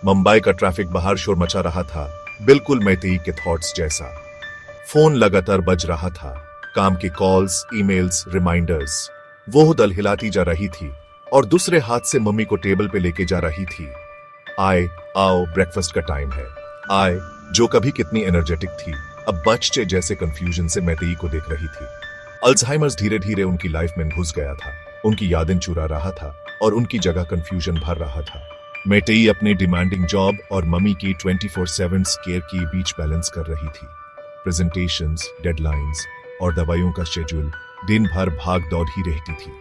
मुंबई का ट्रैफिक बाहर शोर मचा रहा था, बिल्कुल मैतेई के थॉट्स जैसा। फोन लगातार बज रहा था, काम की कॉल्स, ईमेल्स, रिमाइंडर्स। वो दल हिलाती जा रही थी और दूसरे हाथ से मम्मी को टेबल पे लेके जा रही थी। आए, आओ, ब्रेकफास्ट का टाइम है। आए, जो कभी कितनी एनर्जेटिक थी, अब बच्चे जैसे कंफ्यूजन से मैतेई को देख रही थी। अल्जाइमर्स धीरे धीरे उनकी लाइफ में घुस गया था, उनकी यादें चुरा रहा था और उनकी जगह कंफ्यूजन भर रहा था। मैतेई अपने डिमांडिंग जॉब और मम्मी की 24/7 केयर के बीच बैलेंस कर रही थी। प्रेजेंटेशंस, डेडलाइंस और दवाइयों का शेड्यूल, दिन भर भाग दौड़ ही रहती थी।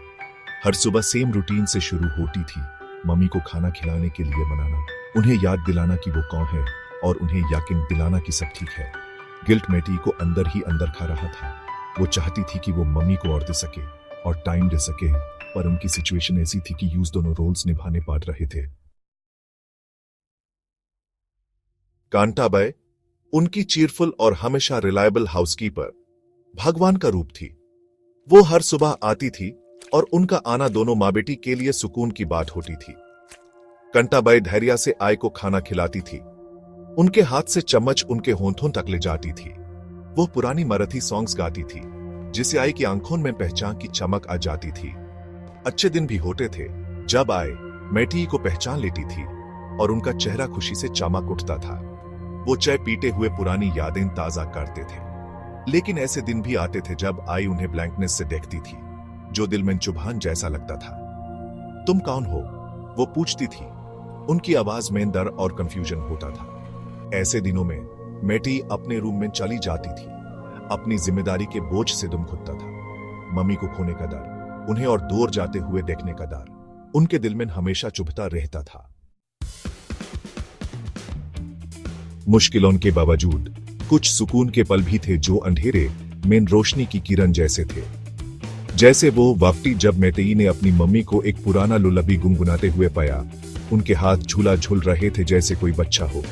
हर सुबह सेम रूटीन से शुरू होती थी, मम्मी को खाना खिलाने के लिए मनाना, उन्हें याद दिलाना कि वो कौन है और उन्हें यकीन दिलाना कि सब ठीक है। गिल्ट मैतेई को अंदर ही अंदर खा रहा था। वो चाहती थी कि वो मम्मी को और दे सके और टाइम दे सके, पर उनकी सिचुएशन ऐसी थी कि यूज दोनों रोल्स निभाने पड़ रहे थे। कांताबाई, उनकी चीयरफुल और हमेशा रिलायबल हाउसकीपर, भगवान का रूप थी। वो हर सुबह आती थी और उनका आना दोनों माँ बेटी के लिए सुकून की बात होती थी। कांताबाई धैर्य से आय को खाना खिलाती थी। उनके हाथ से चम्मच उनके होंठों तक ले जाती थी। वो पुरानी मराठी सॉन्ग्स गाती थी, जिसे आय की आंखों में पहचान की चमक आ जाती थी। अच्छे दिन भी होते थे जब आय मैतेई को पहचान लेती थी और उनका चेहरा खुशी से चमक उठता था। वो चाय पीते हुए पुरानी यादें ताजा करते थे। लेकिन ऐसे दिन भी आते थे जब आय उन्हें ब्लैंकनेस से देखती थी, जो दिल में चुभान जैसा लगता था। तुम कौन हो? वो पूछती थी। उनकी आवाज में डर और कंफ्यूजन होता था। ऐसे दिनों में मैतेई अपने रूम में चली जाती थी। अपनी जिम्मेदारी के बोझ से दुम खुदता था। मम्मी को खोने का डर, उन्हें और दूर जाते हुए देखने का डर, उनके दिल में हमेशा चुभता रहता था। मुश्किलों के बावजूद कुछ सुकून के पल भी थे, जो अंधेरे में रोशनी की किरण जैसे थे। जैसे वो वक्त जब मैतेई ने अपनी मम्मी को एक पुराना लुलाबी गुनगुनाते हुए पाया। उनके हाथ झूला झूल रहे थे जैसे कोई बच्चा हो।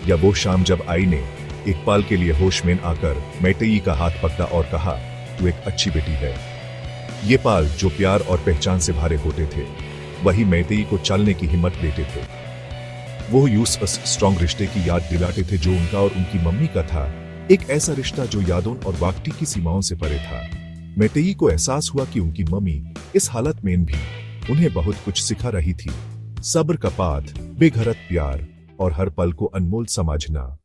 या वो शाम जब आय ने एक पल के लिए होश में आकर मैतेई का हाथ पकड़ा और कहा, तू एक अच्छी बेटी है। ये पल जो प्यार और पहचान से भरे होते थे, वही मैतेई को चलने की हिम्मत देते थे। वो यूं स्ट्रॉन्ग रिश्ते की याद दिलाते थे जो उनका और उनकी मम्मी का था। एक ऐसा रिश्ता जो यादों और वक्त की सीमाओं से परे था। मैतेई को एहसास हुआ कि उनकी मम्मी इस हालत में भी उन्हें बहुत कुछ सिखा रही थी। सब्र का पाठ, बेघरत प्यार और हर पल को अनमोल समझना।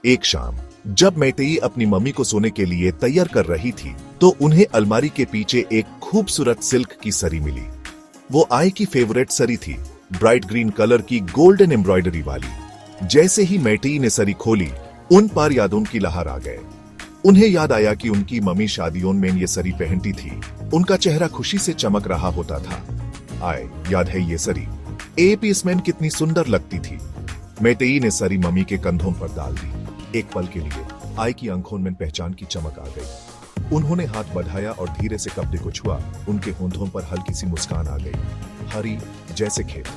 एक शाम जब मैतेई अपनी मम्मी को सोने के लिए तैयार कर रही थी, तो उन्हें अलमारी के पीछे एक खूबसूरत सिल्क की सरी मिली। वो आय की फेवरेट सरी थी, ब्राइट ग्रीन कलर की गोल्डन एम्ब्रॉयडरी वाली। जैसे ही मैतेई ने सरी खोली, उन पर यादों की लहर आ गए। उन्हें याद आया कि उनकी मम्मी शादियों में ये सरी पहनती थी। उनका चेहरा खुशी से चमक रहा होता था। आय, याद है ये सरी? ए पीस में कितनी सुंदर लगती थी। मैतेई ने सरी मम्मी के कंधों पर डाल दी। एक पल के लिए आय की आंखों में पहचान की चमक आ गई। उन्होंने हाथ बढ़ाया और धीरे से कपड़े को छुआ। उनके होंठों पर हल्की सी मुस्कान आ गई। हरी जैसे खेत,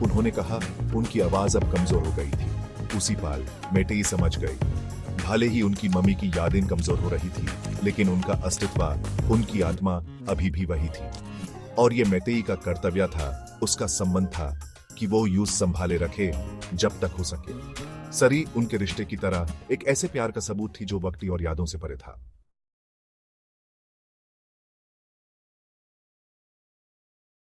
उन्होंने कहा। उनकी आवाज अब कमजोर हो गई थी। उसी पल मैतेई समझ गई, भले ही उनकी मम्मी की यादें कमजोर हो रही थी, लेकिन उनका अस्तित्व, उनकी आत्मा अभी भी वही थी। और ये मैतेई का कर्तव्य था, उसका संबंध था कि वो यूं संभाले रखे जब तक हो सके। सरी उनके रिश्ते की तरह एक ऐसे प्यार का सबूत थी जो वक्ती और यादों से परे था।